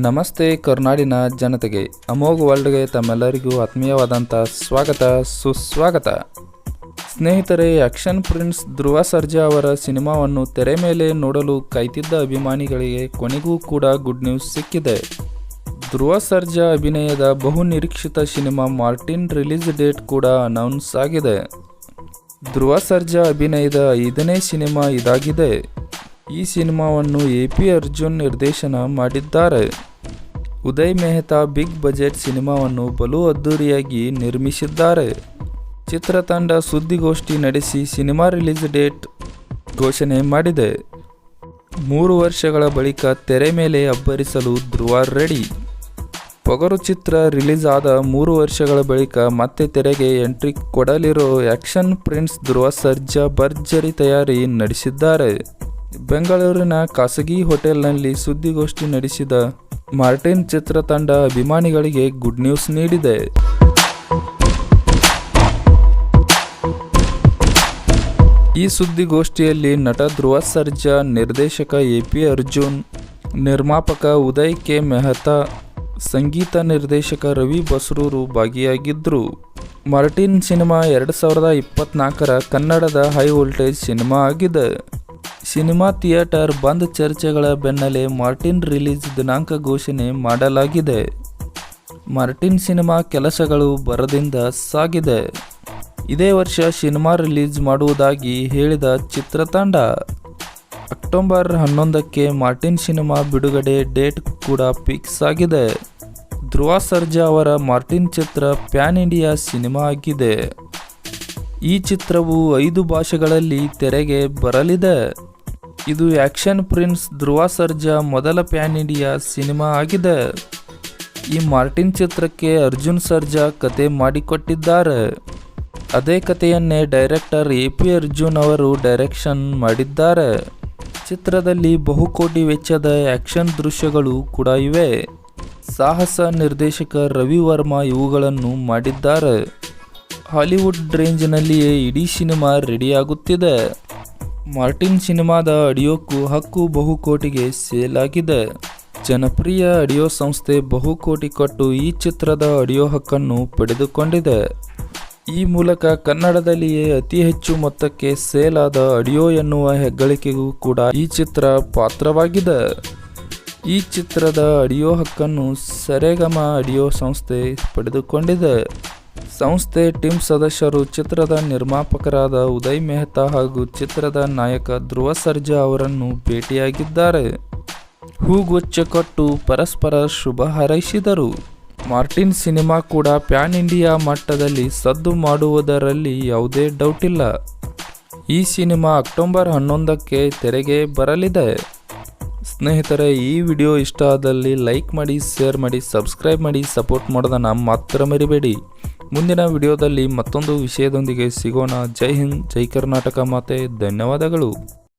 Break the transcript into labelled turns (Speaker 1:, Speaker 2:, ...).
Speaker 1: ನಮಸ್ತೆ ಕರ್ನಾಡಿನ ಜನತೆಗೆ ಅಮೋಘ ವರ್ಲ್ಡ್ಗೆ ತಮ್ಮೆಲ್ಲರಿಗೂ ಆತ್ಮೀಯವಾದಂಥ ಸುಸ್ವಾಗತ. ಸ್ನೇಹಿತರೆ, ಆಕ್ಷನ್ ಪ್ರಿನ್ಸ್ ಧ್ರುವ ಸರ್ಜಾ ಅವರ ಸಿನಿಮಾವನ್ನು ತೆರೆ ಮೇಲೆ ನೋಡಲು ಕಾಯ್ತಿದ್ದ ಅಭಿಮಾನಿಗಳಿಗೆ ಕೊನೆಗೂ ಕೂಡ ಗುಡ್ ನ್ಯೂಸ್ ಸಿಕ್ಕಿದೆ. ಧ್ರುವ ಸರ್ಜಾ ಅಭಿನಯದ ಬಹುನಿರೀಕ್ಷಿತ ಸಿನಿಮಾ ಮಾರ್ಟಿನ್ ರಿಲೀಸ್ ಡೇಟ್ ಕೂಡ ಅನೌನ್ಸ್ ಆಗಿದೆ. ಧ್ರುವ ಸರ್ಜಾ ಅಭಿನಯದ 5ನೇ ಸಿನಿಮಾ ಇದಾಗಿದೆ. ಈ ಸಿನಿಮಾವನ್ನು AP ಅರ್ಜುನ್ ನಿರ್ದೇಶನ ಮಾಡಿದ್ದಾರೆ. ಉದಯ್ ಮೆಹ್ತಾ ಬಿಗ್ ಬಜೆಟ್ ಸಿನಿಮಾವನ್ನು ಬಲು ಅದ್ದೂರಿಯಾಗಿ ನಿರ್ಮಿಸಿದ್ದಾರೆ. ಚಿತ್ರತಂಡ ಸುದ್ದಿಗೋಷ್ಠಿ ನಡೆಸಿ ಸಿನಿಮಾ ರಿಲೀಸ್ ಡೇಟ್ ಘೋಷಣೆ ಮಾಡಿದೆ. 3 ವರ್ಷಗಳ ಬಳಿಕ ತೆರೆ ಮೇಲೆ ಅಬ್ಬರಿಸಲು ಧ್ರುವ ರೆಡಿ. ಪೊಗರು ಚಿತ್ರ ರಿಲೀಸ್ ಆದ 3 ವರ್ಷಗಳ ಬಳಿಕ ಮತ್ತೆ ತೆರೆಗೆ entry ಕೊಡಲಿರೋ action prince Dhruva Sarja ಭರ್ಜರಿ ತಯಾರಿ ನಡೆಸಿದ್ದಾರೆ. ಬೆಂಗಳೂರಿನ ಖಾಸಗಿ ಹೋಟೆಲ್ನಲ್ಲಿ ಸುದ್ದಿಗೋಷ್ಠಿ ನಡೆಸಿದ ಮಾರ್ಟಿನ್ ಚಿತ್ರತಂಡ ಅಭಿಮಾನಿಗಳಿಗೆ ಗುಡ್ ನ್ಯೂಸ್ ನೀಡಿದೆ. ಈ ಸುದ್ದಿಗೋಷ್ಠಿಯಲ್ಲಿ ನಟ ಧ್ರುವ ಸರ್ಜಾ, ನಿರ್ದೇಶಕ AP ಅರ್ಜುನ್, ನಿರ್ಮಾಪಕ ಉದಯ್ ಕೆ ಮೆಹ್ತಾ, ಸಂಗೀತ ನಿರ್ದೇಶಕ ರವಿ ಬಸ್ರೂರು ಭಾಗಿಯಾಗಿದ್ದರು. ಮಾರ್ಟಿನ್ ಸಿನಿಮಾ 2024ರ ಕನ್ನಡದ ಹೈ ವೋಲ್ಟೇಜ್ ಸಿನಿಮಾ ಆಗಿದೆ. ಸಿನಿಮಾ ಥಿಯೇಟರ್ ಬಂದ್ ಚರ್ಚೆಗಳ ಬೆನ್ನಲ್ಲೇ ಮಾರ್ಟಿನ್ ರಿಲೀಸ್ ದಿನಾಂಕ ಘೋಷಣೆ ಮಾಡಲಾಗಿದೆ. ಮಾರ್ಟಿನ್ ಸಿನಿಮಾ ಕೆಲಸಗಳು ಭರದಿಂದ ಸಾಗಿದೆ. ಇದೇ ವರ್ಷ ಸಿನಿಮಾ ರಿಲೀಸ್ ಮಾಡುವುದಾಗಿ ಹೇಳಿದ ಚಿತ್ರತಂಡ ಅಕ್ಟೋಬರ್ 11ಕ್ಕೆ ಮಾರ್ಟಿನ್ ಸಿನಿಮಾ ಬಿಡುಗಡೆ ಡೇಟ್ ಕೂಡ ಫಿಕ್ಸ್ ಆಗಿದೆ. ಧ್ರುವ ಸರ್ಜಾ ಅವರ ಮಾರ್ಟಿನ್ ಚಿತ್ರ ಪ್ಯಾನ್ ಇಂಡಿಯಾ ಸಿನಿಮಾ ಆಗಿದೆ. ಈ ಚಿತ್ರವು 5 ಭಾಷೆಗಳಲ್ಲಿ ತೆರೆಗೆ ಬರಲಿದೆ. ಇದು ಆಕ್ಷನ್ ಪ್ರಿನ್ಸ್ ಧ್ರುವ ಸರ್ಜಾ ಮೊದಲ ಪ್ಯಾನ್ ಇಂಡಿಯಾ ಸಿನಿಮಾ ಆಗಿದೆ. ಈ ಮಾರ್ಟಿನ್ ಚಿತ್ರಕ್ಕೆ ಅರ್ಜುನ್ ಸರ್ಜಾ ಕತೆ ಮಾಡಿಕೊಟ್ಟಿದ್ದಾರೆ. ಅದೇ ಕಥೆಯನ್ನೇ ಡೈರೆಕ್ಟರ್ AP ಅರ್ಜುನ್ ಅವರು ಡೈರೆಕ್ಷನ್ ಮಾಡಿದ್ದಾರೆ. ಚಿತ್ರದಲ್ಲಿ ಬಹುಕೋಟಿ ವೆಚ್ಚದ ಆಕ್ಷನ್ ದೃಶ್ಯಗಳು ಕೂಡ ಇವೆ. ಸಾಹಸ ನಿರ್ದೇಶಕ ರವಿ ವರ್ಮಾ ಇವುಗಳನ್ನು ಮಾಡಿದ್ದಾರೆ. ಹಾಲಿವುಡ್ ರೇಂಜ್ನಲ್ಲಿಯೇ ಇಡೀ ಸಿನಿಮಾ ರೆಡಿಯಾಗುತ್ತಿದೆ. ಮಾರ್ಟಿನ್ ಸಿನಿಮಾದ ಆಡಿಯೋಕ್ಕೂ ಹಕ್ಕು ಬಹುಕೋಟಿಗೆ ಸೇಲ್ ಆಗಿದೆ. ಜನಪ್ರಿಯ ಆಡಿಯೋ ಸಂಸ್ಥೆ ಬಹುಕೋಟಿ ಕೊಟ್ಟು ಈ ಚಿತ್ರದ ಆಡಿಯೋ ಹಕ್ಕನ್ನು ಪಡೆದುಕೊಂಡಿದೆ. ಈ ಮೂಲಕ ಕನ್ನಡದಲ್ಲಿಯೇ ಅತಿ ಹೆಚ್ಚು ಮೊತ್ತಕ್ಕೆ ಸೇಲ್ ಆದ ಆಡಿಯೋ ಎನ್ನುವ ಹೆಗ್ಗಳಿಕೆಗೂ ಕೂಡ ಈ ಚಿತ್ರ ಪಾತ್ರವಾಗಿದೆ. ಈ ಚಿತ್ರದ ಆಡಿಯೋ ಹಕ್ಕನ್ನು ಸರೆಗಮ ಆಡಿಯೋ ಸಂಸ್ಥೆ ಪಡೆದುಕೊಂಡಿದೆ. ಸಂಸ್ಥೆ ಟೀಮ್ ಸದಸ್ಯರು ಚಿತ್ರದ ನಿರ್ಮಾಪಕರಾದ ಉದಯ್ ಮೆಹ್ತಾ ಹಾಗೂ ಚಿತ್ರದ ನಾಯಕ ಧ್ರುವ ಸರ್ಜಾ ಅವರನ್ನು ಭೇಟಿಯಾಗಿದ್ದಾರೆ. ಹೂಗುಚ್ಛ ಕೊಟ್ಟು ಪರಸ್ಪರ ಶುಭ ಹಾರೈಸಿದರು. ಮಾರ್ಟಿನ್ ಸಿನಿಮಾ ಕೂಡ ಪ್ಯಾನ್ ಇಂಡಿಯಾ ಮಟ್ಟದಲ್ಲಿ ಸದ್ದು ಮಾಡುವುದರಲ್ಲಿ ಯಾವುದೇ ಡೌಟ್ ಇಲ್ಲ. ಈ ಸಿನಿಮಾ ಅಕ್ಟೋಬರ್ 11ಕ್ಕೆ ತೆರೆಗೆ ಬರಲಿದೆ. ಸ್ನೇಹಿತರೆ, ಈ ವಿಡಿಯೋ ಇಷ್ಟ ಆದಲ್ಲಿ ಲೈಕ್ ಮಾಡಿ, ಶೇರ್ ಮಾಡಿ, ಸಬ್ಸ್ಕ್ರೈಬ್ ಮಾಡಿ, ಸಪೋರ್ಟ್ ಮಾಡೋದನ್ನು ಮಾತ್ರ ಮರಿಬೇಡಿ. ಮುಂದಿನ ವಿಡಿಯೋದಲ್ಲಿ ಮತ್ತೊಂದು ವಿಷಯದೊಂದಿಗೆ ಸಿಗೋಣ. ಜೈ ಹಿಂದ್, ಜೈ ಕರ್ನಾಟಕ ಮಾತೆ. ಧನ್ಯವಾದಗಳು.